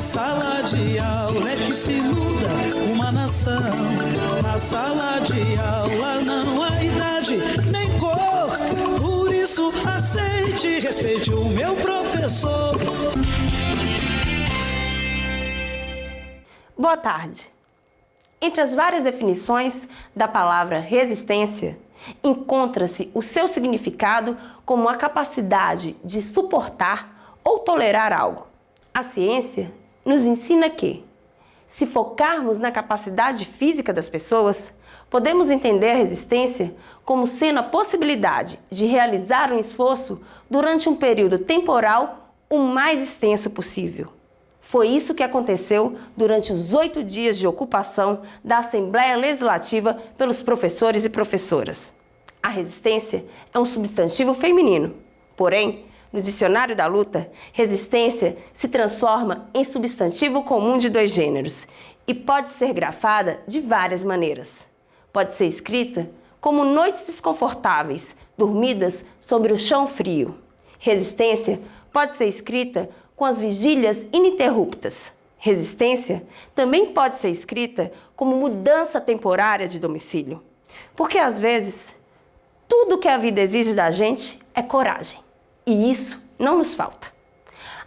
sala de aula é que se muda uma nação. Na sala de aula não há idade nem cor. Por isso aceite e respeite o meu professor. Boa tarde. Entre as várias definições da palavra resistência, encontra-se o seu significado como a capacidade de suportar ou tolerar algo. A ciência nos ensina que, se focarmos na capacidade física das pessoas, podemos entender a resistência como sendo a possibilidade de realizar um esforço durante um período temporal o mais extenso possível. Foi isso que aconteceu durante os 8 dias de ocupação da Assembleia Legislativa pelos professores e professoras. A resistência é um substantivo feminino, porém, no dicionário da luta, resistência se transforma em substantivo comum de 2 gêneros e pode ser grafada de várias maneiras. Pode ser escrita como noites desconfortáveis, dormidas sobre o chão frio. Resistência pode ser escrita com as vigílias ininterruptas. Resistência também pode ser escrita como mudança temporária de domicílio. Porque às vezes, tudo que a vida exige da gente é coragem. E isso não nos falta.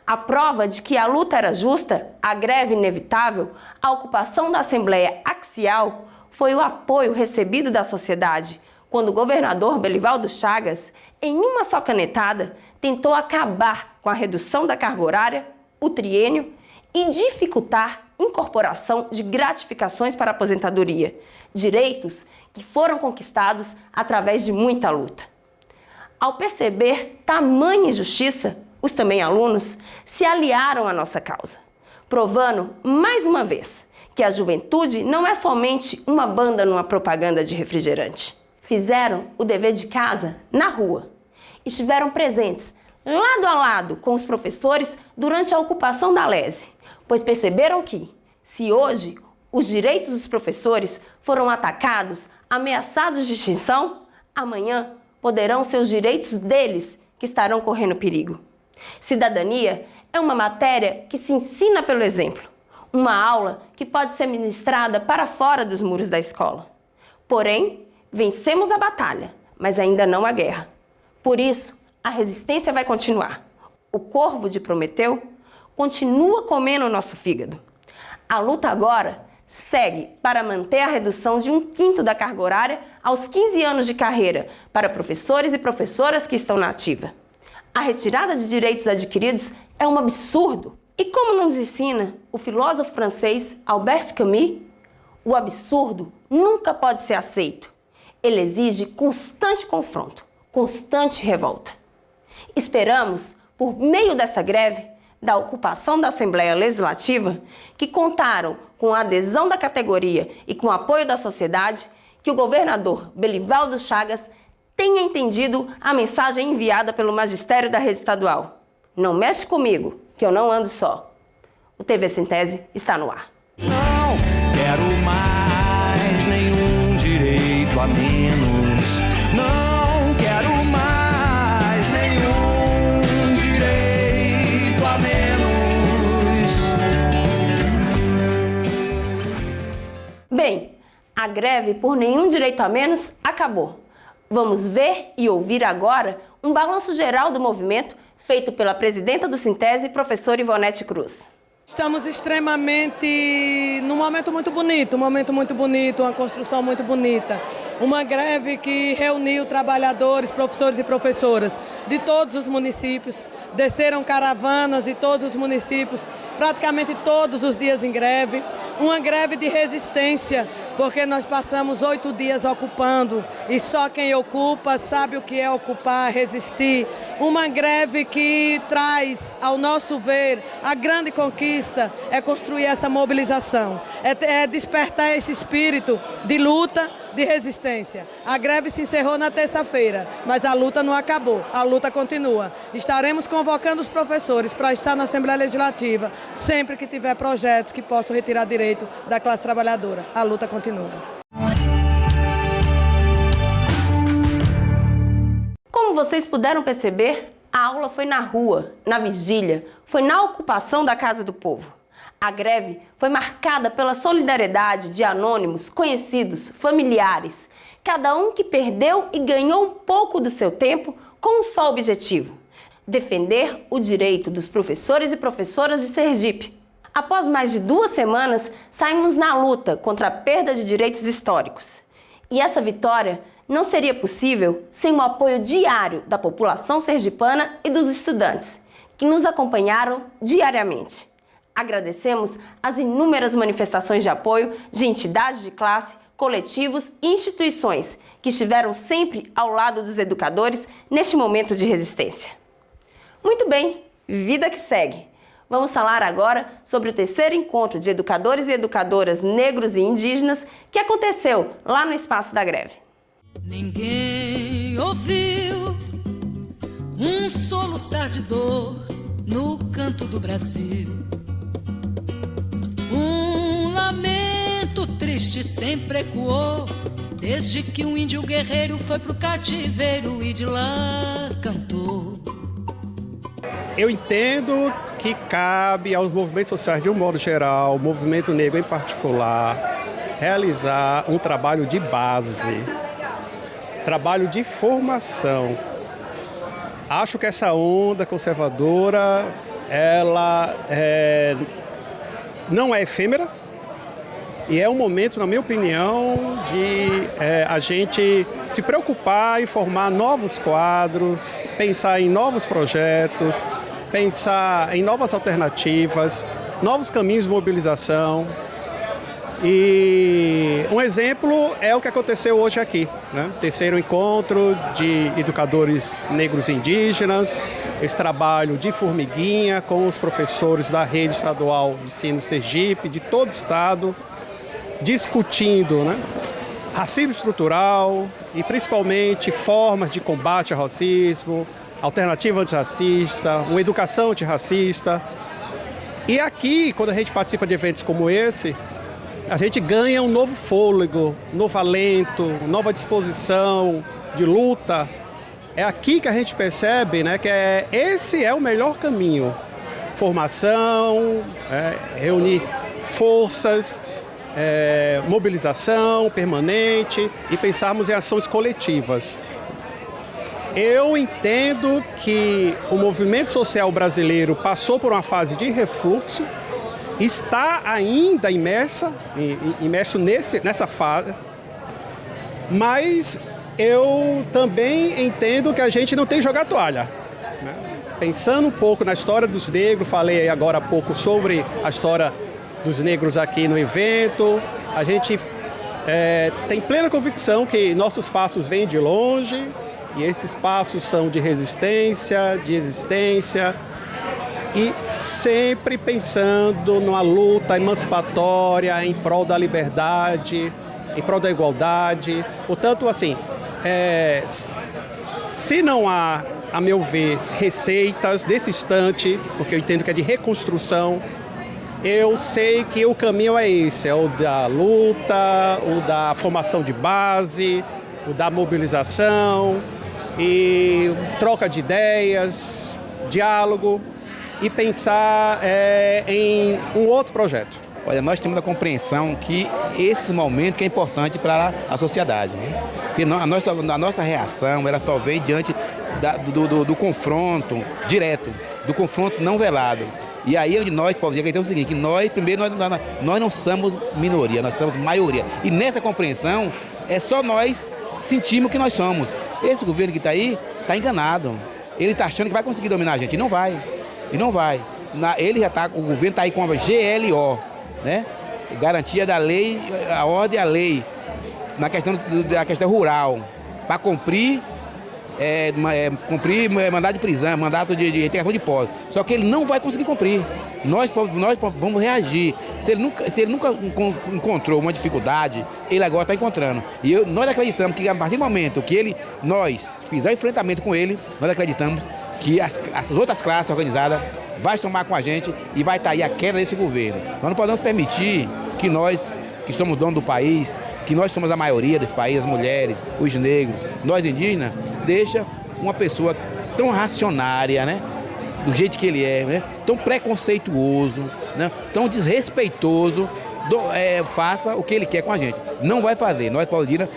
A prova de que a luta era justa, a greve inevitável, a ocupação da Assembleia axial, foi o apoio recebido da sociedade, quando o governador Belivaldo Chagas, em uma só canetada, tentou acabar com a redução da carga horária, o triênio, e dificultar a incorporação de gratificações para a aposentadoria, direitos que foram conquistados através de muita luta. Ao perceber tamanha injustiça, os também alunos se aliaram à nossa causa, provando mais uma vez que a juventude não é somente uma banda numa propaganda de refrigerante. Fizeram o dever de casa na rua. Estiveram presentes lado a lado com os professores durante a ocupação da LESE, pois perceberam que, se hoje os direitos dos professores foram atacados, ameaçados de extinção, amanhã poderão ser os direitos deles que estarão correndo perigo. Cidadania é uma matéria que se ensina pelo exemplo, uma aula que pode ser ministrada para fora dos muros da escola. Porém, vencemos a batalha, mas ainda não a guerra. Por isso, a resistência vai continuar. O corvo de Prometeu continua comendo o nosso fígado. A luta agora segue para manter a redução de 1/5 da carga horária aos 15 anos de carreira para professores e professoras que estão na ativa. A retirada de direitos adquiridos é um absurdo. E como nos ensina o filósofo francês Albert Camus, o absurdo nunca pode ser aceito. Ele exige constante confronto, constante revolta. Esperamos, por meio dessa greve, da ocupação da Assembleia Legislativa, que contaram com a adesão da categoria e com o apoio da sociedade, que o governador Belivaldo Chagas tenha entendido a mensagem enviada pelo magistério da rede estadual. Não mexe comigo, que eu não ando só. O TV Sintese está no ar. Não quero mais nenhum direito a menos. Não quero mais nenhum direito a menos. Bem, a greve por nenhum direito a menos acabou. Vamos ver e ouvir agora um balanço geral do movimento feito pela presidenta do Sintese, professora Ivonete Cruz. Estamos extremamente num momento muito bonito, uma construção muito bonita. Uma greve que reuniu trabalhadores, professores e professoras de todos os municípios. Desceram caravanas de todos os municípios, praticamente todos os dias em greve. Uma greve de resistência, porque nós passamos 8 dias ocupando e só quem ocupa sabe o que é ocupar, resistir. Uma greve que traz, ao nosso ver, a grande conquista é construir essa mobilização, é despertar esse espírito de luta, de resistência. A greve se encerrou na terça-feira, mas a luta não acabou, a luta continua. Estaremos convocando os professores para estar na Assembleia Legislativa sempre que tiver projetos que possam retirar direito da classe trabalhadora. A luta continua. Como vocês puderam perceber, a aula foi na rua, na vigília, foi na ocupação da Casa do Povo. A greve foi marcada pela solidariedade de anônimos, conhecidos, familiares, cada um que perdeu e ganhou um pouco do seu tempo com um só objetivo: defender o direito dos professores e professoras de Sergipe. Após mais de 2 semanas, saímos na luta contra a perda de direitos históricos. E essa vitória não seria possível sem o apoio diário da população sergipana e dos estudantes, que nos acompanharam diariamente. Agradecemos as inúmeras manifestações de apoio de entidades de classe, coletivos e instituições que estiveram sempre ao lado dos educadores neste momento de resistência. Muito bem, vida que segue! Vamos falar agora sobre o 3º encontro de educadores e educadoras negros e indígenas que aconteceu lá no espaço da greve. Ninguém ouviu um soluçar de dor no canto do Brasil. Um lamento triste sempre ecoou desde que um índio guerreiro foi pro cativeiro e de lá cantou. Eu entendo que cabe aos movimentos sociais de um modo geral, o movimento negro em particular, realizar um trabalho de base, trabalho de formação. Acho que essa onda conservadora, ela não é efêmera e é um momento, na minha opinião, de a gente se preocupar em formar novos quadros, pensar em novos projetos, pensar em novas alternativas, novos caminhos de mobilização. E um exemplo é o que aconteceu hoje aqui, né? 3º encontro de educadores negros e indígenas, esse trabalho de formiguinha com os professores da rede estadual de ensino Sergipe, de todo o estado, discutindo, né, racismo estrutural e principalmente formas de combate ao racismo, alternativa antirracista, uma educação antirracista. E aqui, quando a gente participa de eventos como esse, a gente ganha um novo fôlego, um novo alento, nova disposição de luta. É aqui que a gente percebe, né, que esse é o melhor caminho. Formação, reunir forças, mobilização permanente e pensarmos em ações coletivas. Eu entendo que o movimento social brasileiro passou por uma fase de refluxo, está ainda imerso nessa fase, mas eu também entendo que a gente não tem que jogar toalha, né? Pensando um pouco na história dos negros, falei agora há pouco sobre a história dos negros aqui no evento, a gente tem plena convicção que nossos passos vêm de longe e esses passos são de resistência, de existência e sempre pensando numa luta emancipatória em prol da liberdade, em prol da igualdade. Portanto, assim, se não há, a meu ver, receitas nesse instante, porque eu entendo que é de reconstrução, eu sei que o caminho é esse, é o da luta, o da formação de base, o da mobilização e troca de ideias, diálogo e pensar em um outro projeto. Olha, nós temos a compreensão que esse momento que é importante para a sociedade, né? Porque a nossa reação ela só vem diante do confronto direto, do confronto não velado. E aí onde nós podemos acreditar o seguinte, que nós, primeiro, nós não somos minoria, nós somos maioria. E nessa compreensão, é só nós sentimos que nós somos. Esse governo que está aí, está enganado. Ele está achando que vai conseguir dominar a gente, e não vai. E não vai. O governo está aí com a GLO, né? Garantia da lei, a ordem e a lei, na questão rural, para cumprir mandato de prisão, mandato de integração de posse. Só que ele não vai conseguir cumprir. Nós vamos reagir. Se ele nunca encontrou uma dificuldade, ele agora está encontrando. E nós acreditamos que a partir do momento que nós fizermos enfrentamento com ele, nós acreditamos que as outras classes organizadas vão somar com a gente e vai estar aí a queda desse governo. Nós não podemos permitir que nós, que somos donos do país, que nós somos a maioria desse país, as mulheres, os negros, nós indígenas, deixa uma pessoa tão racionária, né? Do jeito que ele é, né? Tão preconceituoso, né, tão desrespeitoso, faça o que ele quer com a gente. Não vai fazer. Nós, Paulina,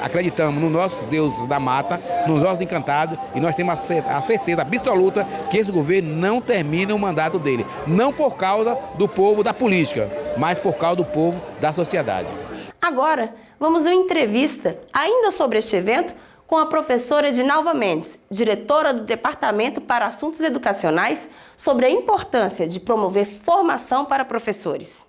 acreditamos nos nossos deuses da mata, nos nossos encantados, e nós temos a certeza absoluta que esse governo não termina o mandato dele. Não por causa do povo da política, mas por causa do povo da sociedade. Agora, vamos a uma entrevista, ainda sobre este evento, com a professora Edinalva Mendes, diretora do Departamento para Assuntos Educacionais, sobre a importância de promover formação para professores.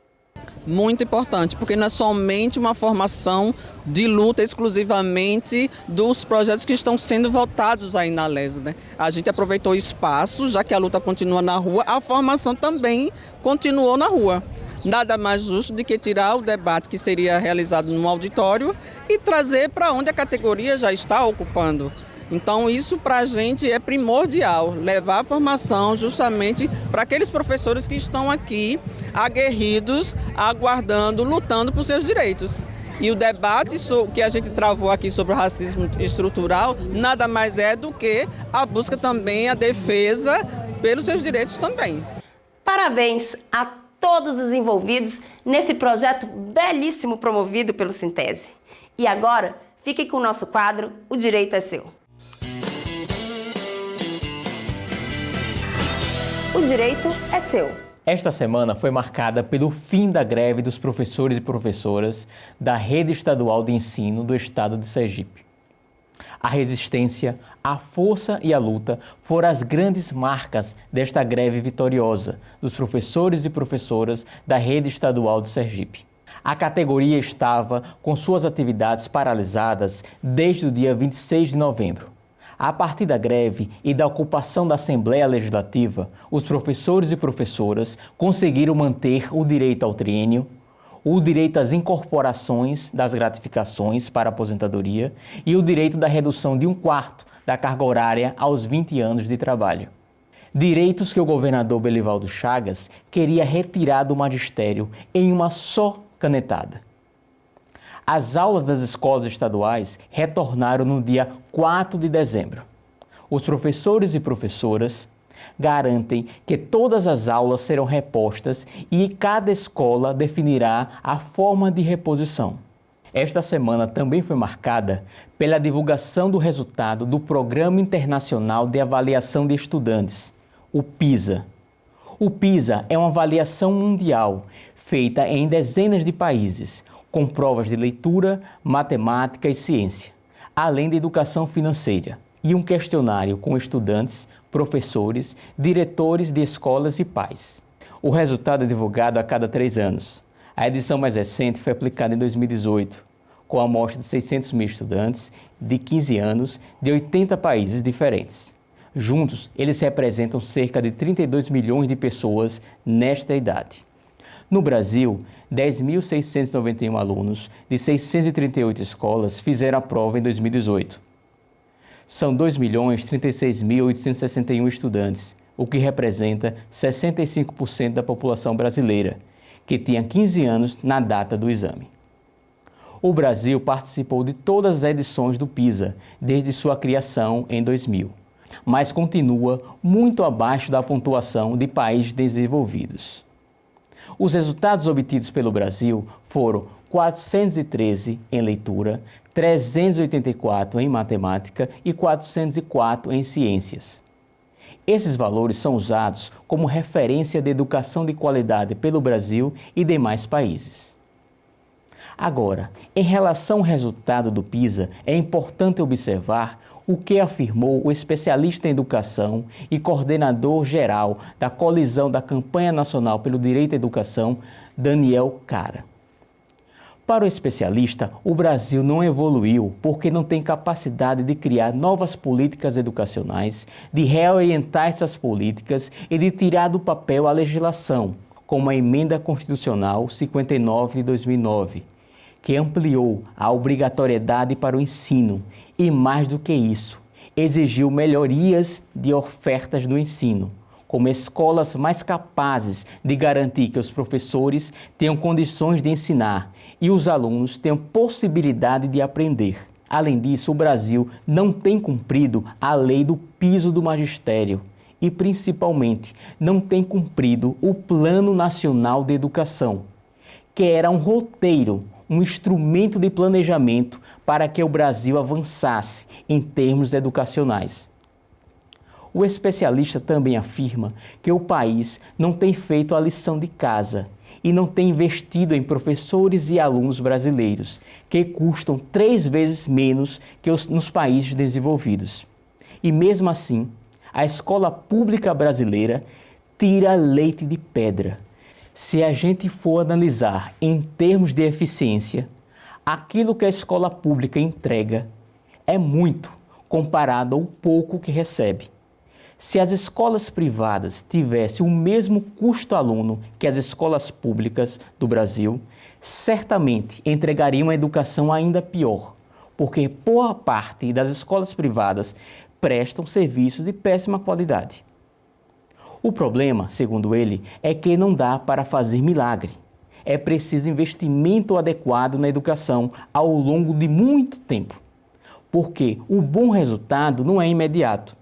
Muito importante, porque não é somente uma formação de luta exclusivamente dos projetos que estão sendo votados aí na LES, né? A gente aproveitou o espaço, já que a luta continua na rua, a formação também continuou na rua. Nada mais justo do que tirar o debate que seria realizado no auditório e trazer para onde a categoria já está ocupando. Então isso para a gente é primordial, levar a formação justamente para aqueles professores que estão aqui aguerridos, aguardando, lutando por seus direitos. E o debate que a gente travou aqui sobre o racismo estrutural nada mais é do que a busca também, a defesa pelos seus direitos também. Parabéns a todos os envolvidos nesse projeto belíssimo promovido pelo Sintese. E agora, fique com o nosso quadro O Direito é Seu. O direito é seu. Esta semana foi marcada pelo fim da greve dos professores e professoras da Rede Estadual de Ensino do Estado de Sergipe. A resistência, a força e a luta foram as grandes marcas desta greve vitoriosa dos professores e professoras da Rede Estadual de Sergipe. A categoria estava com suas atividades paralisadas desde o dia 26 de novembro. A partir da greve e da ocupação da Assembleia Legislativa, os professores e professoras conseguiram manter o direito ao triênio, o direito às incorporações das gratificações para aposentadoria e o direito da redução de 1/4 da carga horária aos 20 anos de trabalho. Direitos que o governador Belivaldo Chagas queria retirar do magistério em uma só canetada. As aulas das escolas estaduais retornaram no dia 4 de dezembro. Os professores e professoras garantem que todas as aulas serão repostas e cada escola definirá a forma de reposição. Esta semana também foi marcada pela divulgação do resultado do Programa Internacional de Avaliação de Estudantes, o PISA. O PISA é uma avaliação mundial feita em dezenas de países, com provas de leitura, matemática e ciência, além de educação financeira, e um questionário com estudantes, professores, diretores de escolas e pais. O resultado é divulgado a cada 3 anos. A edição mais recente foi aplicada em 2018, com a amostra de 600 mil estudantes de 15 anos de 80 países diferentes. Juntos, eles representam cerca de 32 milhões de pessoas nesta idade. No Brasil, 10.691 alunos de 638 escolas fizeram a prova em 2018. São 2.036.861 estudantes, o que representa 65% da população brasileira, que tinha 15 anos na data do exame. O Brasil participou de todas as edições do PISA, desde sua criação em 2000, mas continua muito abaixo da pontuação de países desenvolvidos. Os resultados obtidos pelo Brasil foram 413 em leitura, 384 em matemática e 404 em ciências. Esses valores são usados como referência de educação de qualidade pelo Brasil e demais países. Agora, em relação ao resultado do PISA, é importante observar o que afirmou o especialista em educação e coordenador geral da coalizão da Campanha Nacional pelo Direito à Educação, Daniel Cara. Para o especialista, o Brasil não evoluiu porque não tem capacidade de criar novas políticas educacionais, de reorientar essas políticas e de tirar do papel a legislação, como a Emenda Constitucional 59 de 2009, que ampliou a obrigatoriedade para o ensino e, mais do que isso, exigiu melhorias de ofertas do ensino, como escolas mais capazes de garantir que os professores tenham condições de ensinar e os alunos tenham possibilidade de aprender. Além disso, o Brasil não tem cumprido a lei do piso do magistério e, principalmente, não tem cumprido o Plano Nacional de Educação, que era um roteiro, um instrumento de planejamento para que o Brasil avançasse em termos educacionais. O especialista também afirma que o país não tem feito a lição de casa e não tem investido em professores e alunos brasileiros, que custam 3 vezes menos que nos países desenvolvidos. E mesmo assim, a escola pública brasileira tira leite de pedra. Se a gente for analisar em termos de eficiência, aquilo que a escola pública entrega é muito comparado ao pouco que recebe. Se as escolas privadas tivessem o mesmo custo-aluno que as escolas públicas do Brasil, certamente entregariam uma educação ainda pior, porque boa parte das escolas privadas prestam serviços de péssima qualidade. O problema, segundo ele, é que não dá para fazer milagre. É preciso investimento adequado na educação ao longo de muito tempo, porque o bom resultado não é imediato.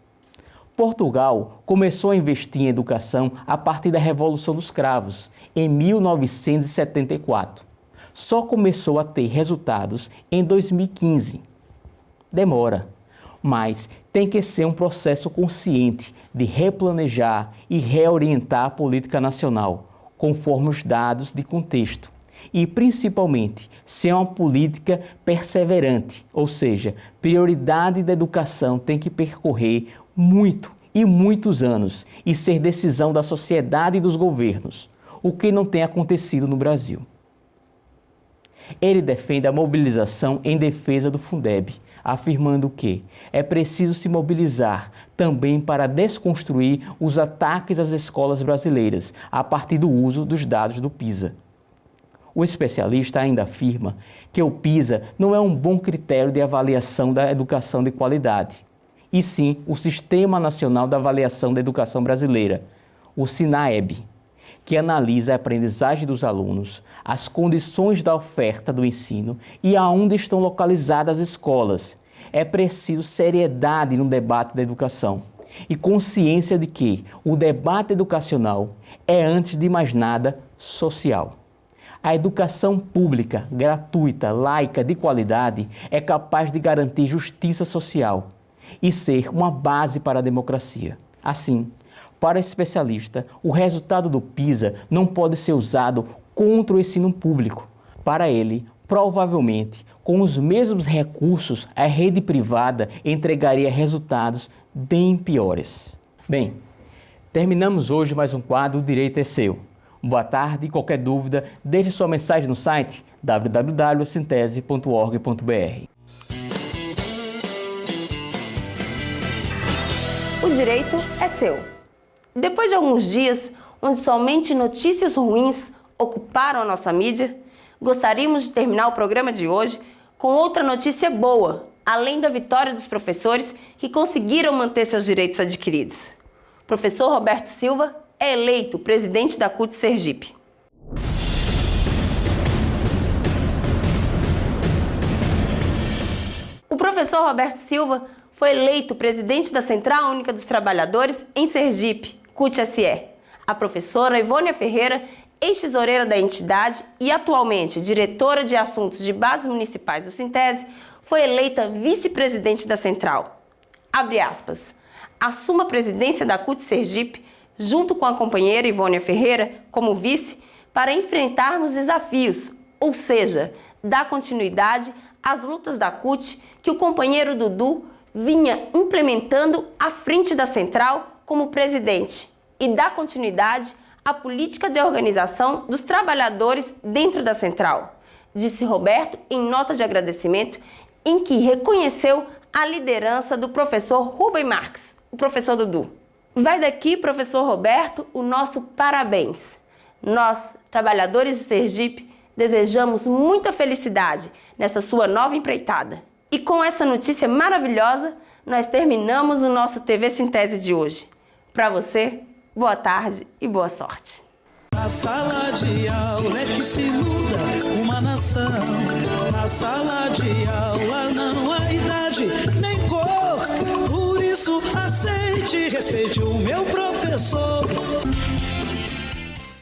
Portugal começou a investir em educação a partir da Revolução dos Cravos, em 1974. Só começou a ter resultados em 2015. Demora, mas tem que ser um processo consciente de replanejar e reorientar a política nacional, conforme os dados de contexto. E, principalmente, ser uma política perseverante, ou seja, prioridade da educação tem que percorrer muito e muitos anos e ser decisão da sociedade e dos governos, o que não tem acontecido no Brasil. Ele defende a mobilização em defesa do Fundeb, afirmando que é preciso se mobilizar também para desconstruir os ataques às escolas brasileiras a partir do uso dos dados do PISA. O especialista ainda afirma que o PISA não é um bom critério de avaliação da educação de qualidade, e sim o Sistema Nacional de Avaliação da Educação Brasileira, o SINAEB, que analisa a aprendizagem dos alunos, as condições da oferta do ensino e aonde estão localizadas as escolas. É preciso seriedade no debate da educação e consciência de que o debate educacional é, antes de mais nada, social. A educação pública, gratuita, laica, de qualidade, é capaz de garantir justiça social e ser uma base para a democracia. Assim, para o especialista, o resultado do PISA não pode ser usado contra o ensino público. Para ele, provavelmente, com os mesmos recursos, a rede privada entregaria resultados bem piores. Bem, terminamos hoje mais um quadro O Direito é Seu. Boa tarde e qualquer dúvida, deixe sua mensagem no site www.sintese.org.br. O direito é seu. Depois de alguns dias onde somente notícias ruins ocuparam a nossa mídia, gostaríamos de terminar o programa de hoje com outra notícia boa, além da vitória dos professores que conseguiram manter seus direitos adquiridos. O professor Roberto Silva é eleito presidente da CUT Sergipe. O professor Roberto Silva foi eleito presidente da Central Única dos Trabalhadores em Sergipe, CUT-SE. A professora Ivônia Ferreira, ex-tesoureira da entidade e atualmente diretora de assuntos de bases municipais do Sintese, foi eleita vice-presidente da Central. Abre aspas. Assuma a presidência da CUT Sergipe, junto com a companheira Ivônia Ferreira, como vice, para enfrentarmos desafios, ou seja, dar continuidade às lutas da CUT que o companheiro Dudu vinha implementando à frente da Central como presidente e dar continuidade à política de organização dos trabalhadores dentro da Central, disse Roberto em nota de agradecimento em que reconheceu a liderança do professor Rubem Marques, o professor Dudu. Vai daqui, professor Roberto, o nosso parabéns. Nós, trabalhadores de Sergipe, desejamos muita felicidade nessa sua nova empreitada. E com essa notícia maravilhosa, nós terminamos o nosso TV Sintese de hoje. Para você, boa tarde e boa sorte. Na sala de aula é que se muda uma nação. Na sala de aula não há idade nem cor. Por isso isso aceite, respeite o meu professor.